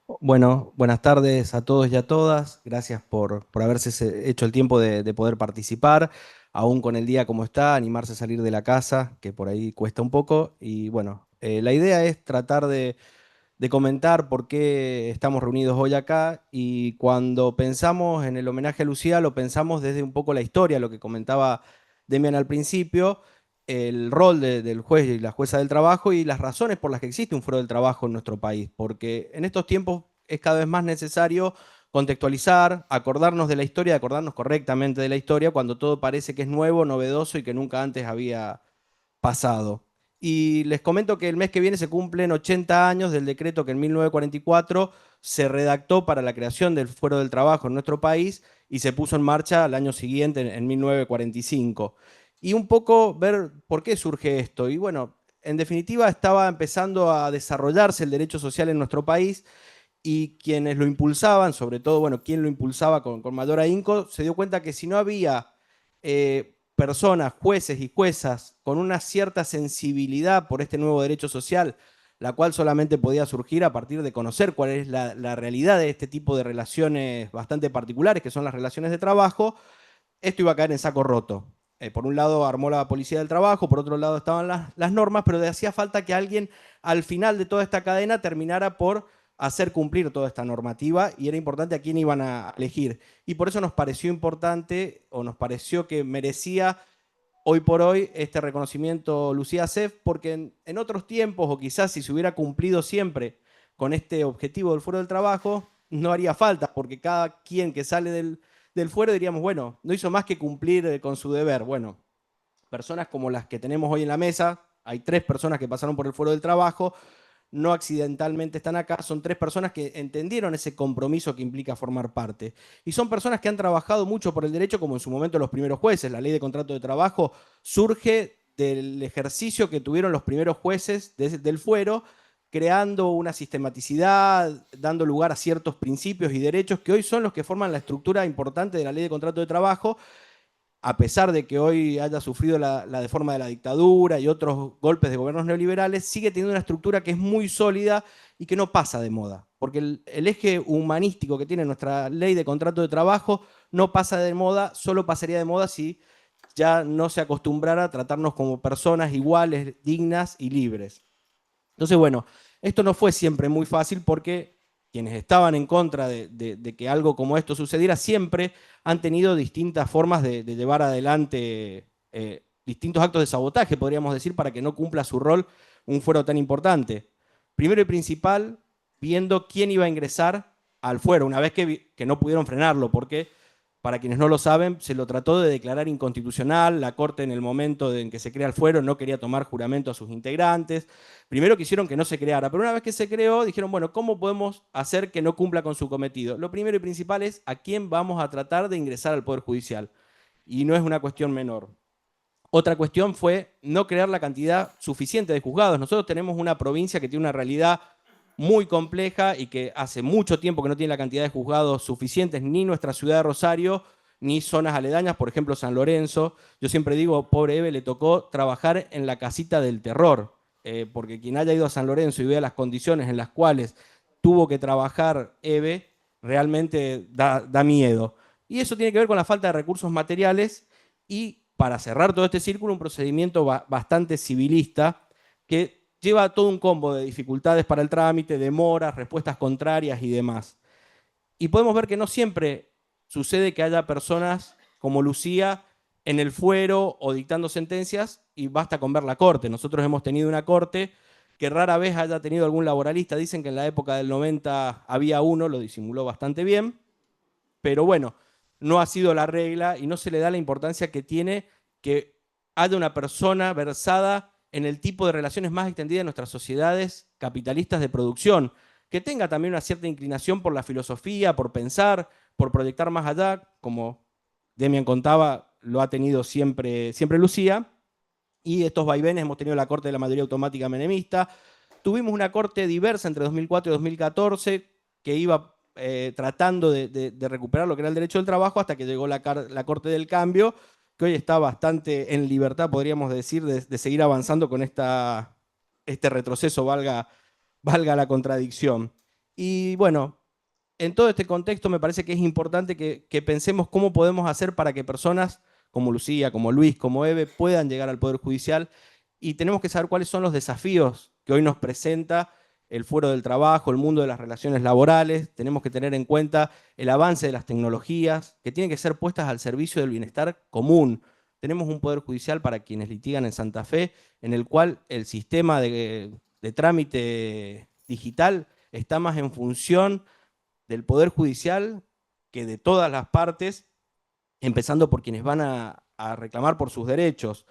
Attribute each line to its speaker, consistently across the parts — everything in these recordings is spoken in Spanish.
Speaker 1: Bueno, buenas tardes a todos y a todas. Gracias por haberse hecho el tiempo de poder participar, aún con el día como está, animarse a salir de la casa, que por ahí cuesta un poco. Y bueno, la idea es tratar de comentar por qué estamos reunidos hoy acá. Y cuando pensamos en el homenaje a Lucía, lo pensamos desde un poco la historia, lo que comentaba Demian al principio, el rol del juez y la jueza del trabajo y las razones por las que existe un fuero del trabajo en nuestro país, porque en estos tiempos es cada vez más necesario contextualizar, acordarnos de la historia, acordarnos correctamente de la historia cuando todo parece que es nuevo, novedoso y que nunca antes había pasado. Y les comento que el mes que viene se cumplen 80 años del decreto que en 1944 se redactó para la creación del Fuero del Trabajo en nuestro país y se puso en marcha al año siguiente, en 1945. Y un poco ver por qué surge esto. Y bueno, en definitiva estaba empezando a desarrollarse el derecho social en nuestro país y quienes lo impulsaban, sobre todo, bueno, quien lo impulsaba con mayor ahínco, se dio cuenta que si no había personas, jueces y juezas con una cierta sensibilidad por este nuevo derecho social, la cual solamente podía surgir a partir de conocer cuál es la realidad de este tipo de relaciones bastante particulares, que son las relaciones de trabajo, esto iba a caer en saco roto. Por un lado armó la policía del trabajo, por otro lado estaban las normas, pero hacía falta que alguien al final de toda esta cadena terminara por hacer cumplir toda esta normativa y era importante a quién iban a elegir. Y por eso nos pareció importante o nos pareció que merecía hoy por hoy este reconocimiento Lucía Sef, porque en otros tiempos o quizás si se hubiera cumplido siempre con este objetivo del fuero del trabajo, no haría falta, porque cada quien que sale del fuero diríamos, bueno, no hizo más que cumplir con su deber. Bueno, personas como las que tenemos hoy en la mesa, hay 3 personas que pasaron por el fuero del trabajo, no accidentalmente están acá, son 3 personas que entendieron ese compromiso que implica formar parte. Y son personas que han trabajado mucho por el derecho, como en su momento los primeros jueces. La ley de contrato de trabajo surge del ejercicio que tuvieron los primeros jueces del fuero, creando una sistematicidad, dando lugar a ciertos principios y derechos que hoy son los que forman la estructura importante de la ley de contrato de trabajo, a pesar de que hoy haya sufrido la deforma de la dictadura y otros golpes de gobiernos neoliberales, sigue teniendo una estructura que es muy sólida y que no pasa de moda. Porque el eje humanístico que tiene nuestra ley de contrato de trabajo no pasa de moda, solo pasaría de moda si ya no se acostumbrara a tratarnos como personas iguales, dignas y libres. Entonces, bueno, esto no fue siempre muy fácil porque quienes estaban en contra de que algo como esto sucediera siempre han tenido distintas formas de llevar adelante distintos actos de sabotaje, podríamos decir, para que no cumpla su rol un fuero tan importante. Primero y principal, viendo quién iba a ingresar al fuero, una vez que no pudieron frenarlo, porque para quienes no lo saben, se lo trató de declarar inconstitucional, la Corte en el momento en que se crea el fuero no quería tomar juramento a sus integrantes. Primero quisieron que no se creara, pero una vez que se creó, dijeron, bueno, ¿cómo podemos hacer que no cumpla con su cometido? Lo primero y principal es a quién vamos a tratar de ingresar al Poder Judicial. Y no es una cuestión menor. Otra cuestión fue no crear la cantidad suficiente de juzgados. Nosotros tenemos una provincia que tiene una realidad muy compleja y que hace mucho tiempo que no tiene la cantidad de juzgados suficientes, ni nuestra ciudad de Rosario, ni zonas aledañas, por ejemplo San Lorenzo. Yo siempre digo, pobre Eve, le tocó trabajar en la casita del terror, porque quien haya ido a San Lorenzo y vea las condiciones en las cuales tuvo que trabajar Eve, realmente da miedo. Y eso tiene que ver con la falta de recursos materiales y, para cerrar todo este círculo, un procedimiento bastante civilista que lleva todo un combo de dificultades para el trámite, demoras, respuestas contrarias y demás. Y podemos ver que no siempre sucede que haya personas como Lucía en el fuero o dictando sentencias y basta con ver la corte. Nosotros hemos tenido una corte que rara vez haya tenido algún laboralista. Dicen que en la época del 90 había uno, lo disimuló bastante bien, pero bueno, no ha sido la regla y no se le da la importancia que tiene que haya una persona versada en el tipo de relaciones más extendidas de nuestras sociedades capitalistas de producción, que tenga también una cierta inclinación por la filosofía, por pensar, por proyectar más allá, como Demian contaba, lo ha tenido siempre Lucía, y estos vaivenes hemos tenido la corte de la mayoría automática menemista, tuvimos una corte diversa entre 2004 y 2014 que iba tratando de recuperar lo que era el derecho del trabajo hasta que llegó la Corte del Cambio, que hoy está bastante en libertad, podríamos decir, de seguir avanzando con este retroceso, valga la contradicción. Y bueno, en todo este contexto me parece que es importante que pensemos cómo podemos hacer para que personas como Lucía, como Luis, como Eve puedan llegar al Poder Judicial y tenemos que saber cuáles son los desafíos que hoy nos presenta el fuero del trabajo, el mundo de las relaciones laborales. Tenemos que tener en cuenta el avance de las tecnologías que tienen que ser puestas al servicio del bienestar común. Tenemos un Poder Judicial para quienes litigan en Santa Fe, en el cual el sistema de trámite digital está más en función del Poder Judicial que de todas las partes, empezando por quienes van a reclamar por sus derechos.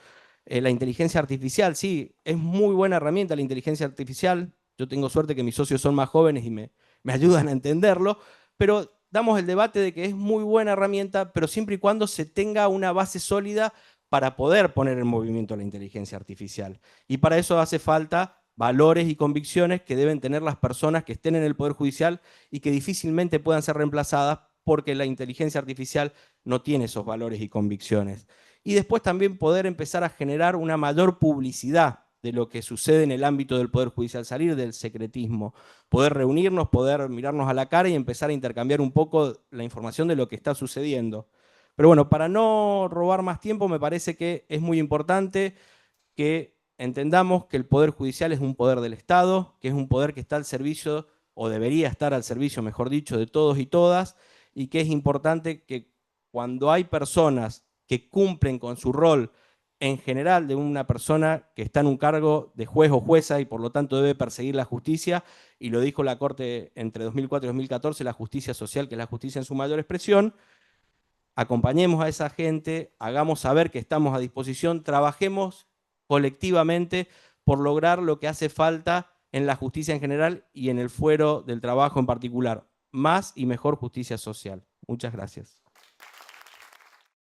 Speaker 1: La inteligencia artificial, sí, es muy buena herramienta la inteligencia artificial. Yo tengo suerte que mis socios son más jóvenes y me ayudan a entenderlo, pero damos el debate de que es muy buena herramienta, pero siempre y cuando se tenga una base sólida para poder poner en movimiento la inteligencia artificial. Y para eso hace falta valores y convicciones que deben tener las personas que estén en el Poder Judicial y que difícilmente puedan ser reemplazadas porque la inteligencia artificial no tiene esos valores y convicciones. Y después también poder empezar a generar una mayor publicidad de lo que sucede en el ámbito del Poder Judicial, salir del secretismo, poder reunirnos, poder mirarnos a la cara y empezar a intercambiar un poco la información de lo que está sucediendo. Pero bueno, para no robar más tiempo, me parece que es muy importante que entendamos que el Poder Judicial es un poder del Estado, que es un poder que está al servicio, o debería estar al servicio, mejor dicho, de todos y todas, y que es importante que cuando hay personas que cumplen con su rol en general de una persona que está en un cargo de juez o jueza y por lo tanto debe perseguir la justicia, y lo dijo la Corte entre 2004 y 2014, la justicia social, que es la justicia en su mayor expresión, acompañemos a esa gente, hagamos saber que estamos a disposición, trabajemos colectivamente por lograr lo que hace falta en la justicia en general y en el fuero del trabajo en particular, más y mejor justicia social. Muchas gracias.